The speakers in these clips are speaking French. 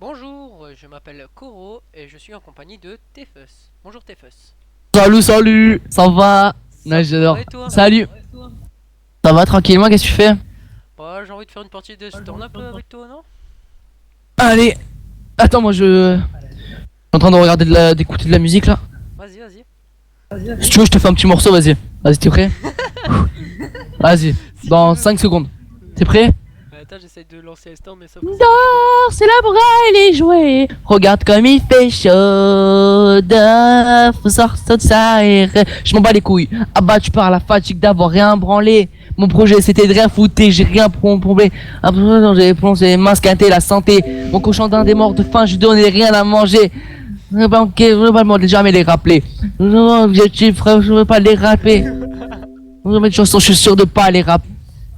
Bonjour, je m'appelle Koro et je suis en compagnie de Tefus. Bonjour Tefus. Salut, ça va? Ça Non, va j'adore. et toi? Salut, ça va tranquillement, qu'est-ce que tu fais? Bah, j'ai envie de faire une partie de Storm un peu avec toi, non? Allez, attends, moi je suis en train de regarder d'écouter de la musique là. Vas-y, vas-y. Si tu veux, je te fais un petit morceau, vas-y. Vas-y, t'es prêt? Vas-y, Si tu dans veux. 5 secondes. T'es prêt? Attends, j'essaye de lancer les Storm mais sauf que ça marche pas. Dehors, c'est la braille les jouets. Regarde comme il fait chaud. Dehors, faut sortir de ça et je m'en bats les couilles. Abattu par la fatigue d'avoir rien branlé. Mon projet c'était de rien foutre, j'ai rien prouvé. Après, j'ai plongé les mains, squinté la santé. Mon cochon d'un des morts de faim, je lui donnais rien à manger. Ok, je vais pas jamais les rappeler. Objectif, frère, je veux pas les rapper. Je vais mettre chanson, je suis sûr de pas les rapper.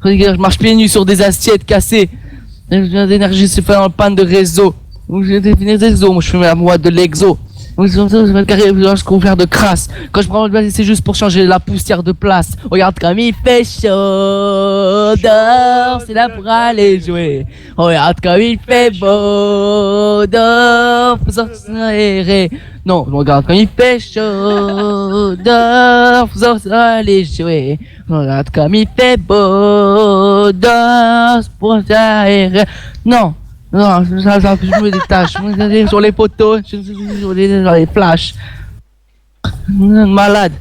Je marche pieds nus sur des assiettes cassées. D'énergie se fait dans le panne de réseau. J'ai défini des exos, moi je fais la boîte de l'exo. Je vais le carré, je couvert de crasse. Quand je prends le bal, c'est juste pour changer la poussière de place. Regarde comme il fait chaud dehors, c'est là pour aller jouer. Regarde comme il fait beau dehors, faut sortir aérer. Non, regarde comme il fait chaud dehors, faut sortir aller jouer. Regarde comme il fait beau dehors, pour s'aérer. Non. Non, je me détache. Sur les poteaux, sur les flashs. Malade.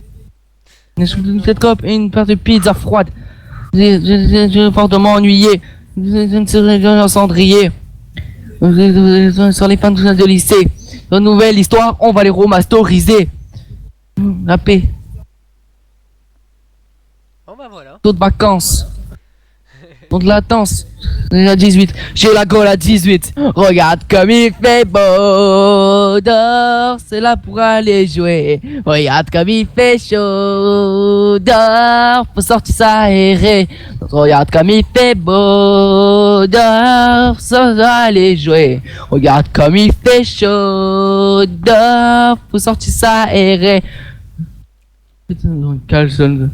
Cette cope et une paire de pizza froide. Je vais fortement ennuyé. Je ne serai qu'un cendrier. Sur les fins de lycée. Une nouvelle histoire, on va les remasteriser. La paix. Bon bah voilà. Taux de vacances. Taux de latence. À 18, j'ai la gueule à 18. Regarde comme il fait beau dehors, c'est là pour aller jouer. Regarde comme il fait chaud dehors, faut sortir s'aérer. Regarde comme il fait beau dehors, ça va aller jouer. Regarde comme il fait chaud dehors, faut sortir s'aérer. Putain, caleçon.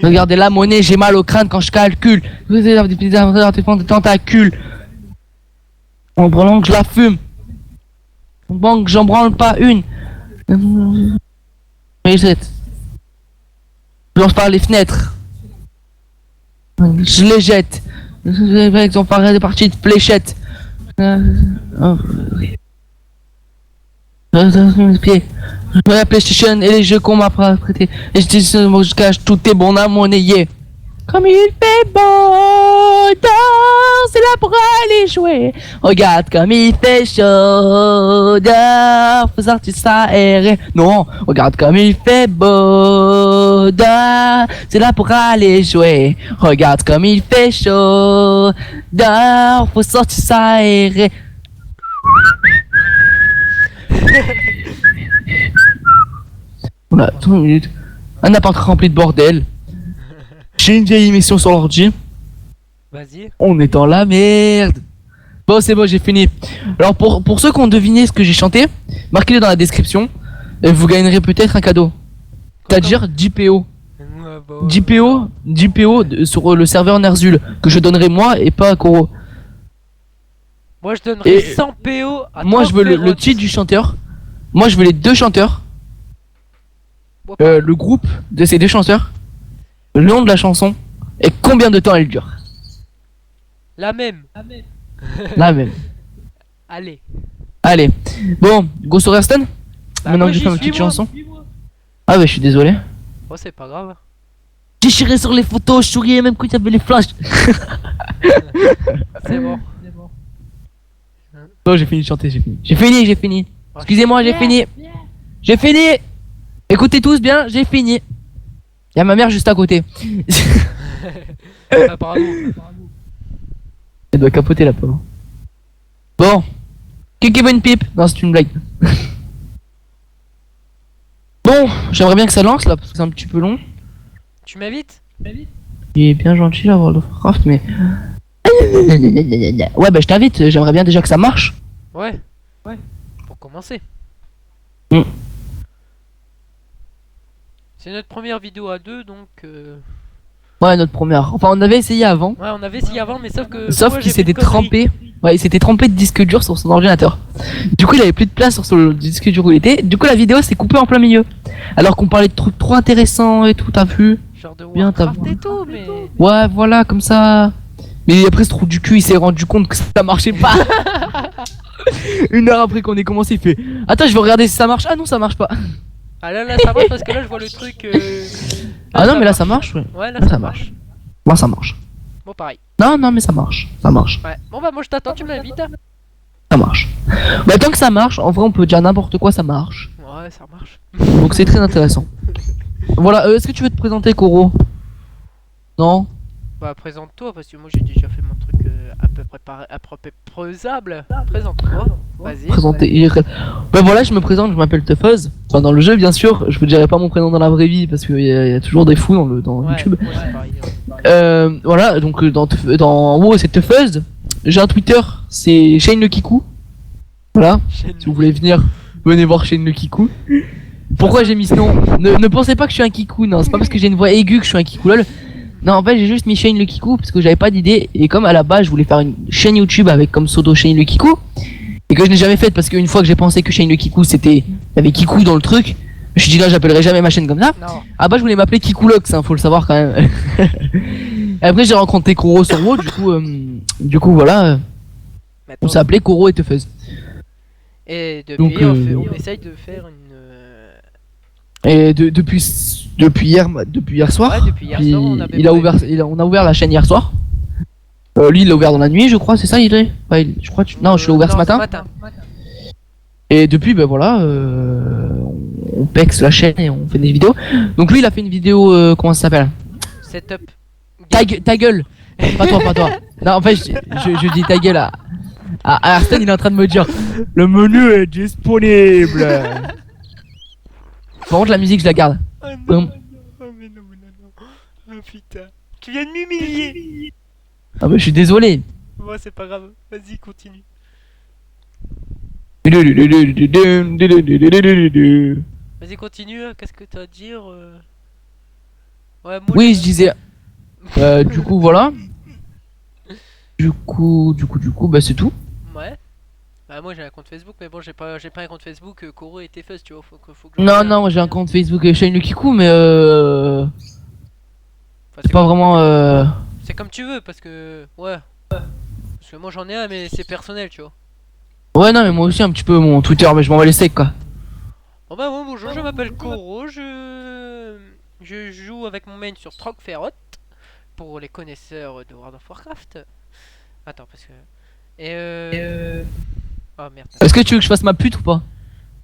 Regardez la monnaie, j'ai mal au crâne quand je calcule. Vous avez des tentacules. En branlant que je la fume. En banque, j'en branle pas une. Je jette. Je lance par les fenêtres. Je les jette. Ils ont parlé des parties de fléchettes. Pieds. Je la PlayStation et les jeux qu'on m'a prêté. Et je dis, je cache tout est bon à monnayer. Comme il fait beau dehors, c'est là pour aller jouer. Regarde comme il fait chaud dehors, faut sortir s'aérer. Non, regarde comme il fait beau dehors, c'est là pour aller jouer. Regarde comme il fait chaud dehors, faut sortir s'aérer. Voilà, 3 minutes. Un appart rempli de bordel. J'ai une vieille émission sur l'ordi. Vas-y. On est dans la merde. Bon, c'est bon, j'ai fini. Alors, pour ceux qui ont deviné ce que j'ai chanté, marquez-le dans la description. Et vous gagnerez peut-être un cadeau. C'est-à-dire 10 PO. 10 PO, 10 PO sur le serveur Nerzul. Que je donnerai moi et pas à Koro. Moi je donnerais Et 100 PO à moi, je veux le Transferox. titre du chanteur. Moi, je veux les deux chanteurs. Le groupe de ces deux chanteurs. Le nom de la chanson. Et combien de temps elle dure. La même. La même. Allez. Allez. Bon, Ghost of Aston. Bah, Maintenant moi, que j'ai j'y fait ma suis, petite moi. chanson. Ah bah je suis désolé. Oh, c'est pas grave. J'ai chiré sur les photos, je souriais même quand il y avait les flashs. C'est bon. Bon, j'ai fini de chanter, j'ai fini. Excusez-moi, j'ai fini. J'ai fini. Écoutez tous bien, j'ai fini. Il y a ma mère juste à côté. Ah, bravo. Elle doit capoter la pauvre. Bon. Qui veut une pipe? Non, c'est une blague. Bon, j'aimerais bien que ça lance là, parce que c'est un petit peu long. Tu m'invites? Il est bien gentil là, World of Warcraft, mais... Ouais, bah je t'invite, j'aimerais bien déjà que ça marche. Ouais. Pour commencer. Mm. C'est notre première vidéo à deux, donc... Ouais, notre première. Enfin, on avait essayé avant. Ouais, on avait essayé avant, mais sauf que... Sauf moi, qu'il j'ai fait s'était une connerie. trempé. Ouais, il s'était trompé de disque dur sur son ordinateur. Du coup, il avait plus de place sur son disque dur où il était. Du coup, la vidéo s'est coupée en plein milieu. Alors qu'on parlait de trucs trop intéressants et tout, t'as vu? Genre de Bien, t'as Warcraft et tout, mais. Ouais, voilà, comme ça. Mais après ce trou du cul, il s'est rendu compte que ça marchait pas. Une heure après qu'on ait commencé, il fait attends, je vais regarder si ça marche. Ah non, ça marche pas. Ah là, ça marche parce que là, je vois le truc. Ah non, mais là ça marche, ouais. Ouais, là, Là, ça ça marche. Moi, ça marche. Bon, pareil. Non, non, mais ça marche. Ça marche. Ouais. Bon, bah, moi, je t'attends, tu me l'invites. Ça marche. Bah, tant que ça marche, en vrai, on peut dire n'importe quoi, ça marche. Ouais, ça marche. Donc, c'est très intéressant. Voilà, est-ce que tu veux te présenter, Koro? Non? Bah, présente-toi parce que moi, j'ai déjà fait mon truc à peu près présable. Présente-toi. Vas-y. Présenter IRL. Bah, voilà, je me présente, je m'appelle Teufeuse. Enfin, dans le jeu, bien sûr. Je vous dirai pas mon prénom dans la vraie vie parce qu'il y a toujours des fous dans Ouais, YouTube. ouais, c'est pareil, ouais. Voilà, donc dans WoW c'est Teufeuse. J'ai un Twitter, c'est Shane le Kikou. Voilà, si vous voulez venir, venez voir Shane le Kikou. Pourquoi j'ai mis ce nom? Ne pensez pas que je suis un Kikou, non, c'est pas parce que j'ai une voix aiguë que je suis un Kikou lol. Non, en fait, j'ai juste mis Shane le Kikou parce que j'avais pas d'idée. Et comme à la base, je voulais faire une chaîne YouTube avec comme pseudo Shane le Kikou. Et que je n'ai jamais faite parce qu'une fois que j'ai pensé que Shane le Kikou c'était. Il y avait Kikou dans le truc. Je me suis dit là, j'appellerai jamais ma chaîne comme ça. Non. Ah bah je voulais m'appeler Kikulox, hein, faut le savoir quand même. Et après j'ai rencontré Koro sur WoW, du coup voilà, on Maintenant, s'est appelé Koro et Teufeuse. et depuis, Donc, on essaye de faire une. Et depuis hier soir, Ouais, depuis hier puis soir, on avait il a prévu. ouvert, on a ouvert la chaîne hier soir. Lui il l'a ouvert dans la nuit je crois, c'est ça il est ouais, je crois non je l'ai ouvert ce matin. Et depuis ben voilà, on pexe la chaîne et on fait des vidéos. Donc lui il a fait une vidéo, comment ça s'appelle? Setup. Ta gueule. Pas toi. Non, en fait, je dis ta gueule à Arsène, il est en train de me dire le menu est disponible. Par contre, la musique, je la garde. Oh non, oh mais non, oh putain. Tu viens de m'humilier. Ah, bah, je suis désolé. Moi, c'est pas grave. Vas-y, continue. Vas-y, continue. Qu'est-ce que t'as à dire Ouais, moi. Oui, je disais. Du coup, voilà. Du coup, bah, c'est tout. Ouais. Bah, moi, j'ai un compte Facebook, mais bon, j'ai pas un compte Facebook. Koro et Tefus, tu vois. Faut que Non, moi j'ai un compte Facebook Shane le Kikou, mais Enfin, c'est pas vraiment. C'est comme tu veux, parce que. Ouais. Parce que moi, j'en ai un, mais c'est personnel, tu vois. Ouais, non, mais moi aussi un petit peu mon Twitter, mais je m'en vais les steaks quoi. Bon bah moi bonjour, je m'appelle Koro, je joue avec mon main sur Trogferrot pour les connaisseurs de World of Warcraft. Attends parce que oh merde. Est-ce que tu veux que je fasse ma pute ou pas?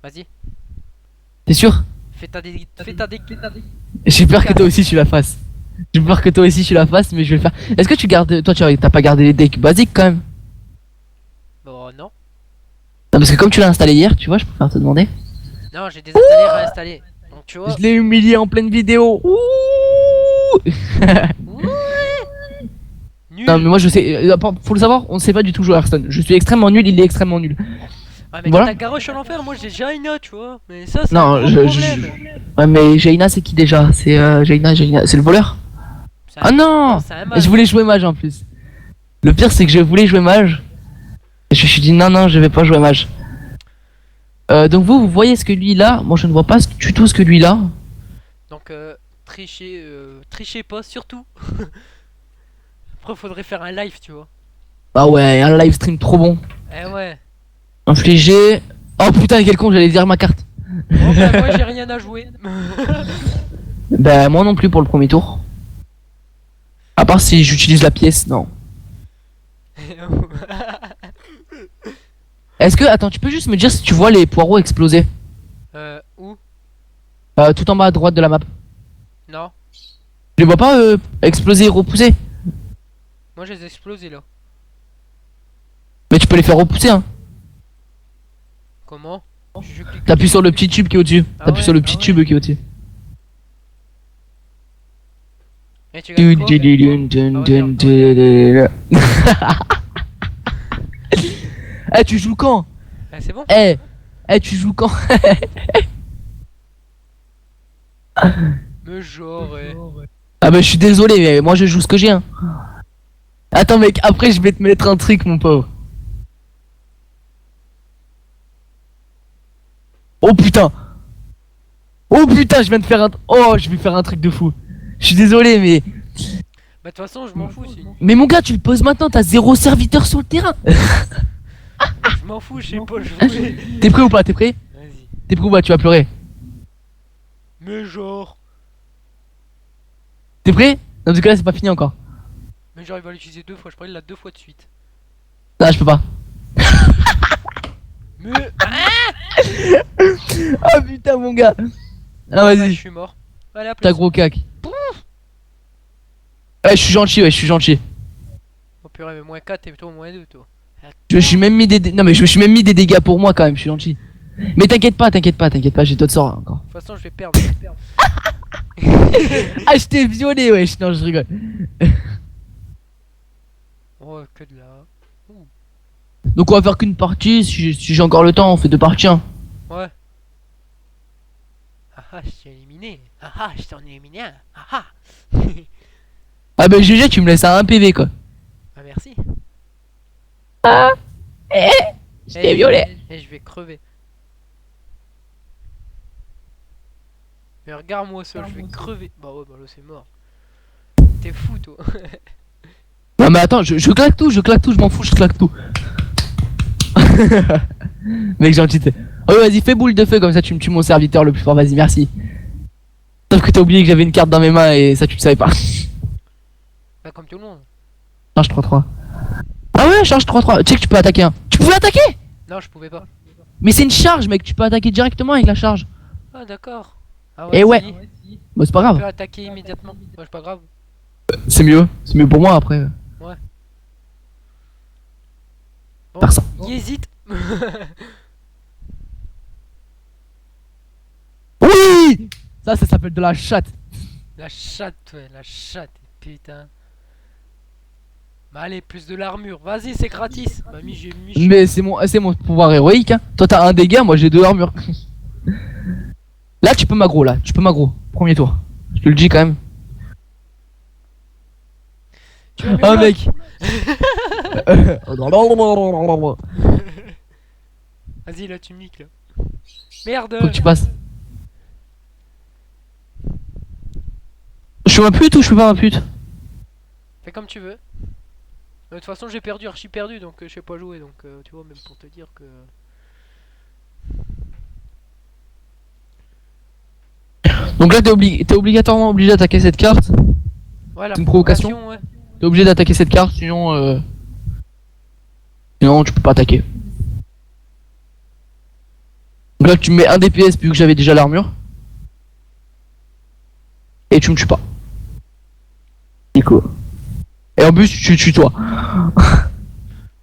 Vas-y, T'es sûr? fais ta J'ai peur que toi aussi tu la fasses. J'ai peur que toi aussi tu la fasses, mais je vais le faire. Est-ce que tu gardes. Toi, t'as pas gardé les decks basiques quand même? Bon non. Non, parce que comme tu l'as installé hier, tu vois, je préfère te demander. Non, j'ai désinstallé, réinstallé. Donc tu vois. Je l'ai humilié en pleine vidéo. Ouh. Nul. Non, mais moi je sais. Faut le savoir, on sait pas du tout jouer à Hearthstone. Je suis extrêmement nul, il est extrêmement nul. Ah mais Voilà. quand t'as Garrosh à l'enfer, moi j'ai Jaina, tu vois. Mais ça c'est Non, un gros problème. Ouais, mais Jaina, c'est qui déjà? C'est Jaina, c'est le voleur? C'est Ah non! c'est un mage. Je voulais jouer mage en plus. Le pire, c'est que je voulais jouer mage. Et je me suis dit non, je vais pas jouer mage. Donc vous voyez ce que lui il a. Moi je ne vois pas du tout ce que lui il a. Donc trichez pas surtout. Après faudrait faire un live, tu vois. Ah ouais, un live stream trop bon. Eh ouais. Infligé. Oh putain, quel con, j'allais dire ma carte. Bon, bah, moi j'ai rien à jouer. Bah moi non plus pour le premier tour. À part si j'utilise la pièce, non. Est-ce que, attends, tu peux juste me dire si tu vois les poireaux exploser? Où? Tout en bas à droite de la map. Non. Tu les vois pas exploser et repousser? Moi j'ai explosé là. Mais tu peux les faire repousser hein. Comment? Je clique. T'appuies sur le petit tube qui est au-dessus. Ah T'appuies ouais, sur le petit tube qui est au-dessus. Et tu gagnes quoi? Eh, tu joues quand? Ah, c'est bon? Tu joues quand? Mais genre Ah bah je suis désolé, mais moi je joue ce que j'ai hein. Attends mec, après je vais te mettre un truc mon pauvre. Oh putain. Oh putain, je viens de faire un... Oh, je vais faire un truc de fou. Je suis désolé, mais... Bah de toute façon, je m'en fous. Mais mon gars, tu le poses maintenant, t'as 0 serviteur sur le terrain. Je m'en fous, je sais pas jouer. T'es prêt ou pas? T'es prêt? Vas-y. T'es prêt ou pas? Tu vas pleurer. Mais genre. T'es prêt? Dans tout cas, c'est pas fini encore. Mais genre, il va l'utiliser 2 fois. Je parlais là 2 fois de suite. Non, je peux pas. Mais. Ah putain, mon gars. Ah, Ouais, je vas-y. suis mort. Allez, T'as applaudis. gros cac. Ouais, je suis gentil, ouais, je suis gentil. Oh purée, mais moins 4 et toi moins 2, toi. Je me suis même mis des... Non, mais je me suis même mis des dégâts pour moi quand même, je suis gentil. Mais t'inquiète pas, j'ai d'autres sorts encore. De toute façon, je vais perdre. Ah, je t'ai violé, wesh. Non, je rigole. Oh, que de là. Donc on va faire qu'une partie, si j'ai encore le temps, on fait 2 parties. Hein. Ouais. Ah ah, je t'ai éliminé. Ah ah, je t'en ai éliminé un. Ah ah. Ah bah GG, tu me laisses à 1 PV quoi. Ah merci. Je t'ai violé. Et je vais crever. Mais regarde-moi ça, je vais crever. Bah ouais, bah là c'est mort. T'es fou toi. Non mais attends, je claque tout, je m'en fous, je claque tout. Mec gentil t'es. Oh vas-y, fais boule de feu comme ça tu me tues mon serviteur le plus fort, vas-y merci. Sauf que t'as oublié que j'avais une carte dans mes mains et ça tu le savais pas. Bah comme tout le monde. Charge 3-3. Ah ouais, charge 3-3, tu sais que tu peux attaquer hein. Tu pouvais attaquer? Non, je pouvais pas. Mais c'est une charge mec, tu peux attaquer directement avec la charge. Ah d'accord. Ah Eh ouais. si. Bah c'est pas Tu peux grave, attaquer immédiatement. Ouais, c'est pas grave. c'est mieux pour moi après. Bon, Faire ça. il hésite. Oui. Ça s'appelle de la chatte. La chatte, ouais, la chatte. Putain. Bah allez, plus de l'armure. Vas-y, c'est gratis. Bah j'ai mis. Mais c'est mon pouvoir héroïque hein. Toi t'as un dégât, moi j'ai 2 armures. Là tu peux m'aggro là, premier tour. Je te le dis quand même. Tu as Oh mis mec. Vas-y, là tu me niques là. Merde. Faut que tu passes. Je suis ma pute ou je suis pas ma pute? Fais comme tu veux. De toute façon, j'ai perdu, archi perdu, donc je sais pas jouer, donc tu vois, même pour te dire que. Donc là t'es obligatoirement obligé d'attaquer cette carte. Ouais, la C'est une provocation. ouais. T'es obligé d'attaquer cette carte sinon sinon tu peux pas attaquer. Donc là tu mets un DPS vu que j'avais déjà l'armure. Et tu me tues pas. Nico. Et en plus tu tues toi. De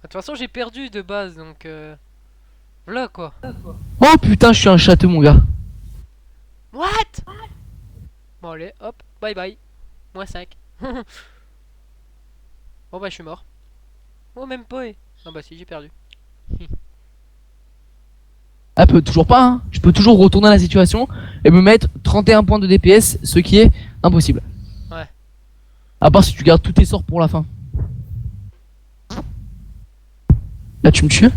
toute façon, j'ai perdu de base, donc voilà quoi. Oh putain je suis un château mon gars. What? Bon, allez, hop, bye bye. Moins 5. Bon, bah, je suis mort. Oh, même pas. Ah, bah, si, j'ai perdu. Ah toujours pas hein. Je peux toujours retourner à la situation et me mettre 31 points de DPS, ce qui est impossible. Ouais. À part si tu gardes tous tes sorts pour la fin. Là tu me tues.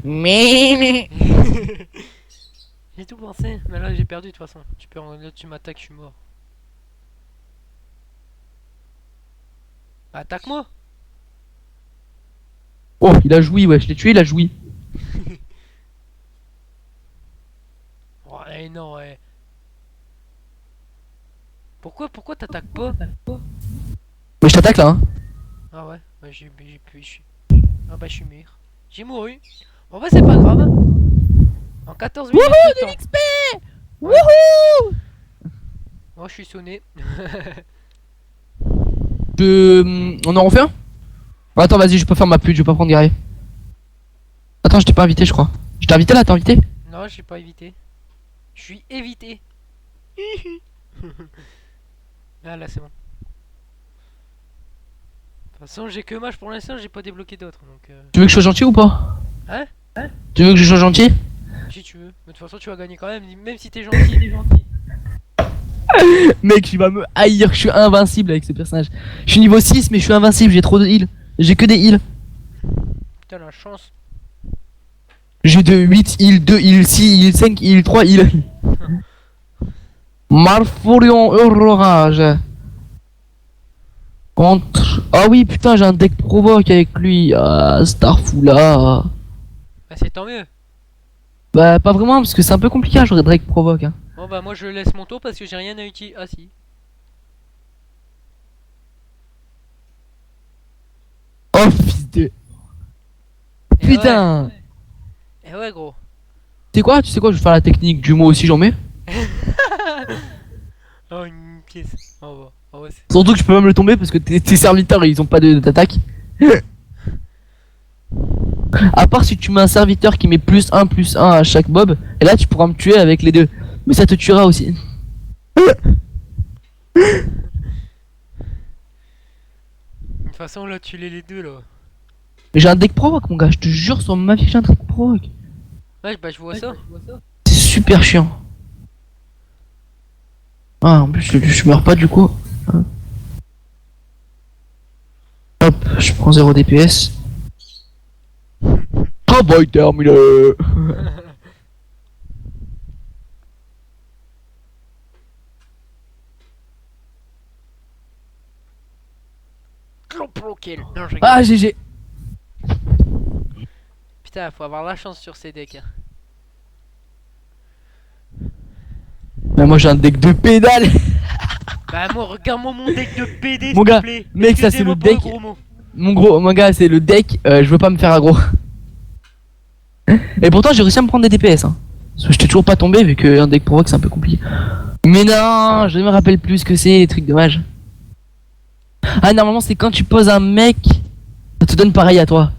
Mais J'ai tout pensé, mais là, j'ai perdu de toute façon. Là, tu m'attaques, je suis mort. Bah, attaque-moi. oh il a joui ouais, je l'ai tué, il a joui. Ouais, non, ouais. Pourquoi t'attaques pas? Mais je t'attaque là hein. Ah ouais, ouais j'ai pu. Ah bah je suis mûr. J'ai mouru. Bon bah c'est pas grave. En 14 minutes de temps. XP. Wouhou. Moi je suis sonné. On en refait un? Attends vas-y, je peux faire ma pute, je vais pas prendre guerrier. Attends, je t'ai pas invité je crois. Je t'ai invité là, t'es invité? Non, j'ai pas évité. Je suis évité. Ah là c'est bon. De toute façon j'ai que mage pour l'instant, j'ai pas débloqué d'autres donc Tu veux que je sois gentil ou pas? Hein? Tu veux que je sois gentil? Si tu veux. Mais de toute façon tu vas gagner quand même si t'es gentil. Mec, tu vas me haïr, je suis invincible avec ce personnage. Je suis niveau 6 mais je suis invincible, j'ai trop de heal. J'ai que des heals. Putain la chance. J'ai de 8 heal, 2 heal, 6 heal, 5 heal, 3 heal. Malfurion Eurorage. Contre. Ah oui, putain, j'ai un deck provoque avec lui. Ah, Starfoula. Bah c'est tant mieux. Bah, pas vraiment, parce que c'est un peu compliqué à jouer Drake provoque. Hein. Bon bah moi je laisse mon tour parce que j'ai rien à utiliser. Ah si. Oh, fils de. Et Putain! ouais. Et ouais gros. Tu sais quoi, je vais faire la technique du mot aussi, j'en mets. Oh une pièce. Oh bah. Oh, ouais, Surtout que je peux même le tomber parce que tes serviteurs ils ont pas d'attaque. À part si tu mets un serviteur qui met +1/+1 à chaque mob, et là tu pourras me tuer avec les deux. Mais ça te tuera aussi. de toute façon là tu les deux là. Mais j'ai un deck provoque mon gars, je te jure sur ma vie j'ai un deck provoque. Ouais bah je vois ça. C'est super chiant. Ah en plus je meurs pas du coup. Hop, je prends 0 DPS. Travail terminé. Pro kill. Non je rigole. Ah GG. Putain faut avoir la chance sur ces decks. Hein. Mais moi j'ai un deck de pédale. Bah moi regarde-moi mon deck de PD Mon s'il te gars, plaît. mec, ça, c'est le Excusez-moi pour deck. gros mot. Mon gars c'est le deck, je veux pas me faire aggro. Et pourtant j'ai réussi à me prendre des DPS hein. Parce que je t'ai toujours pas tombé vu qu'un deck provoque c'est un peu compliqué. Mais non, je ne me rappelle plus ce que c'est les trucs dommages. Ah normalement c'est quand tu poses un mec, ça te donne pareil à toi.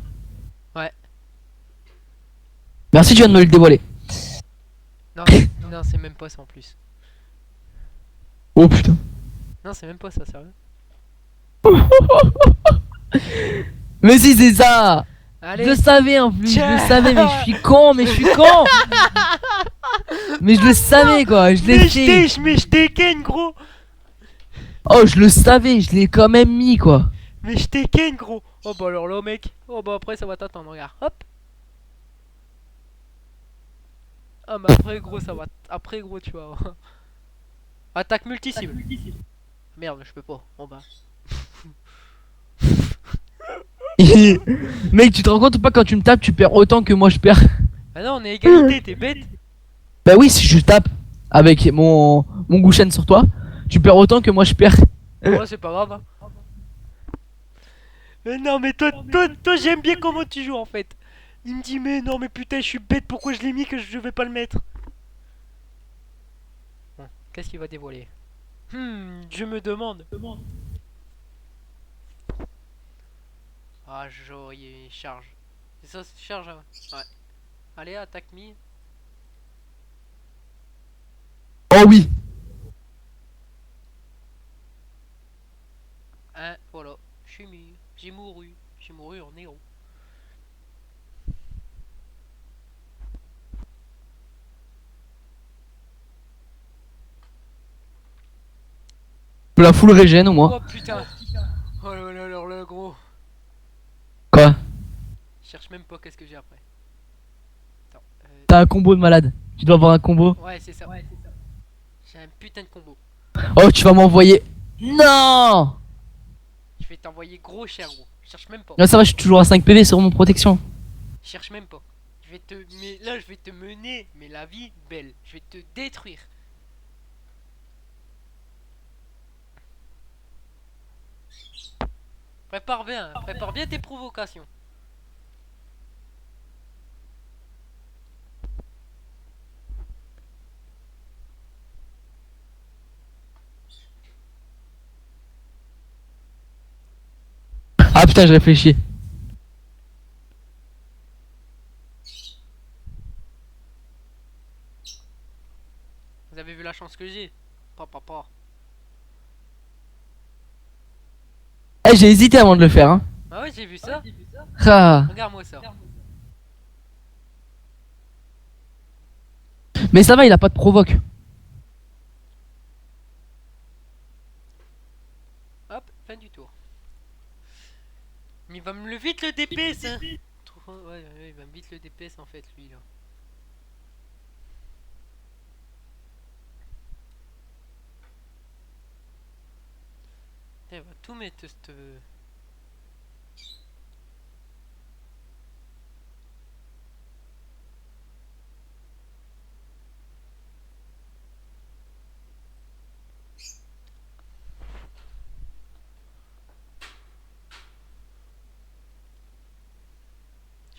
Ouais. Merci tu viens de me le dévoiler. Non, non c'est même pas ça en plus. Oh putain. Non c'est même pas ça sérieux. Mais si c'est ça. Allez. Je le savais en plus, je le Tiens. savais mais je suis con, Mais je le savais quoi, je l'ai fait. Mais je t'ai ken gros. Oh je le savais, je l'ai quand même mis quoi. Mais je t'ai ken gros. Oh bah alors là mec. Oh bah après ça va t'attendre regarde. Hop. Ah mais après gros ça va. Après gros tu vois. Attaque multi-cible. Merde je peux pas. Bon bah. Mec tu te rends compte ou pas quand tu me tapes tu perds autant que moi je perds. Ah non on est égalité t'es bête. Bah oui si je tape avec mon Gouchen sur toi, tu perds autant que moi je perds. Ouais c'est pas grave hein. Mais non mais toi j'aime bien comment tu joues en fait. Il me dit mais non mais putain je suis bête pourquoi je l'ai mis que je vais pas le mettre. Bon, qu'est-ce qu'il va dévoiler? Je me demande. Ah il charge. C'est ça c'est charge hein. Ouais. Allez attaque me. Oh oui. Hein voilà. Je suis mis. J'ai mouru. J'ai mouru en héros. La full régène au moins. Oh putain. Oh là là alors là gros. Quoi? Je cherche même pas qu'est-ce que j'ai après. Attends. T'as un combo de malade. Tu dois avoir un combo. Ouais c'est ça. J'ai un putain de combo. Oh tu vas m'envoyer. Non. Je vais t'envoyer gros cher gros. Je cherche même pas. Là ça va je suis toujours à 5 PV sur mon protection. Je cherche même pas. Je vais te. Mais là je vais te mener. Mais la vie belle. Je vais te détruire. Prépare bien tes provocations. Ah putain je réfléchis. Vous avez vu la chance que j'ai? Pas. Eh j'ai hésité avant de le faire hein. Ah ouais j'ai vu ça. Ah. Regarde-moi ça. Mais ça va il a pas de provoque. Hop, fin du tour. Mais il va me le vite le DP ça. Ouais, ouais, il va vite le DPS en fait, lui là. Il va tout mettre cette.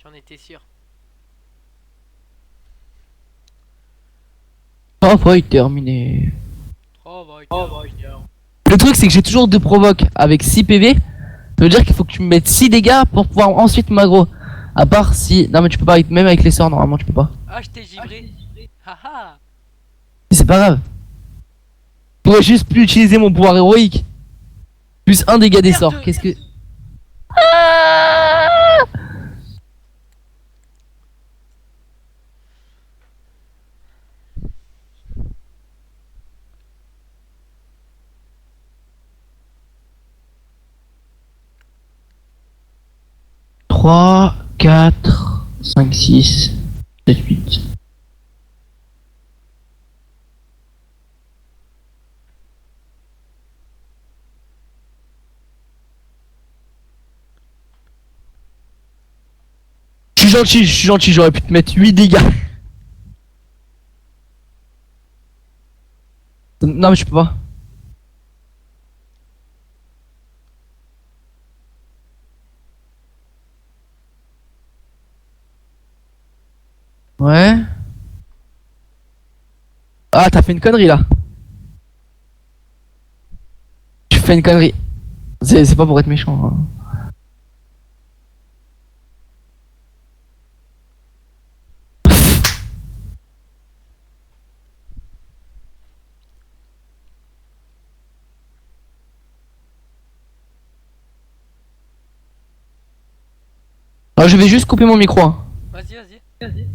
J'en étais sûr. Travail terminé. Travail Oh, bah, terminé. le truc, c'est que j'ai toujours 2 provoques avec 6 PV. Ça veut dire qu'il faut que tu me mettes 6 dégâts pour pouvoir ensuite m'aggro. À part si. Non, mais tu peux pas, même avec les sorts, normalement, tu peux pas. Ah, je t'ai givré. Haha. C'est pas grave. Je pourrais juste plus utiliser mon pouvoir héroïque. Plus un dégât des sorts. Merde. Qu'est-ce que. 3, 4, 5, 6, 7, 8. Je suis gentil, j'aurais pu te mettre 8 dégâts. Non, mais je peux pas. Ouais. Ah, t'as fait une connerie là. Tu fais une connerie. C'est pas pour être méchant, hein. Alors, je vais juste couper mon micro, hein. Vas-y, vas-y.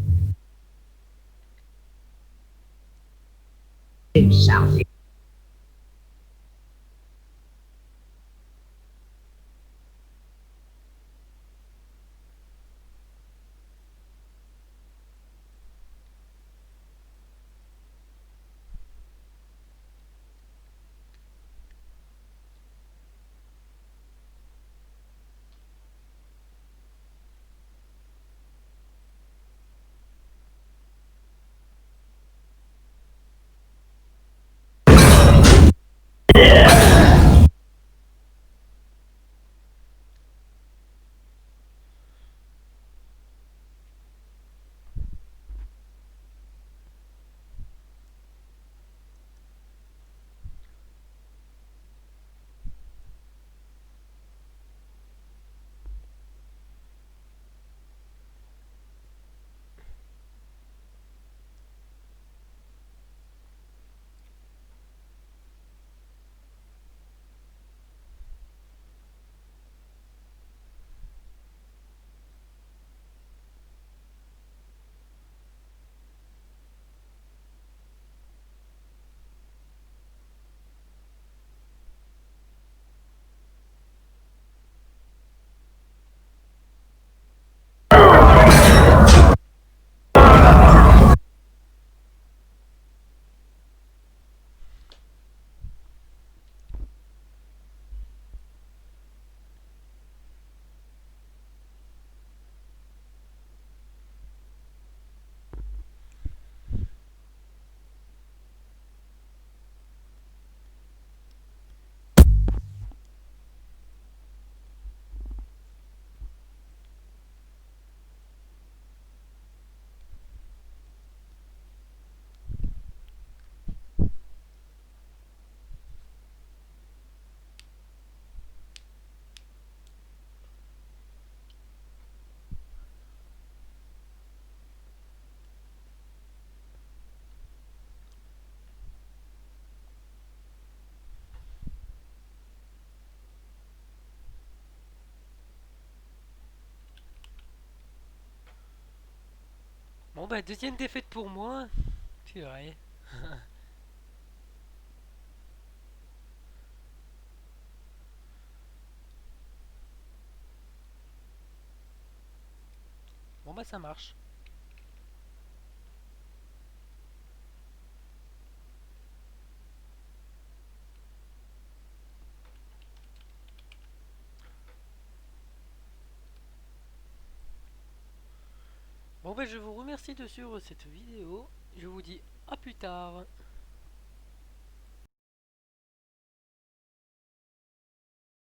Bon, bah, deuxième défaite pour moi. Purée. Bon bah ça marche. Bon bah je vous remercie de suivre cette vidéo. Je vous dis à plus tard.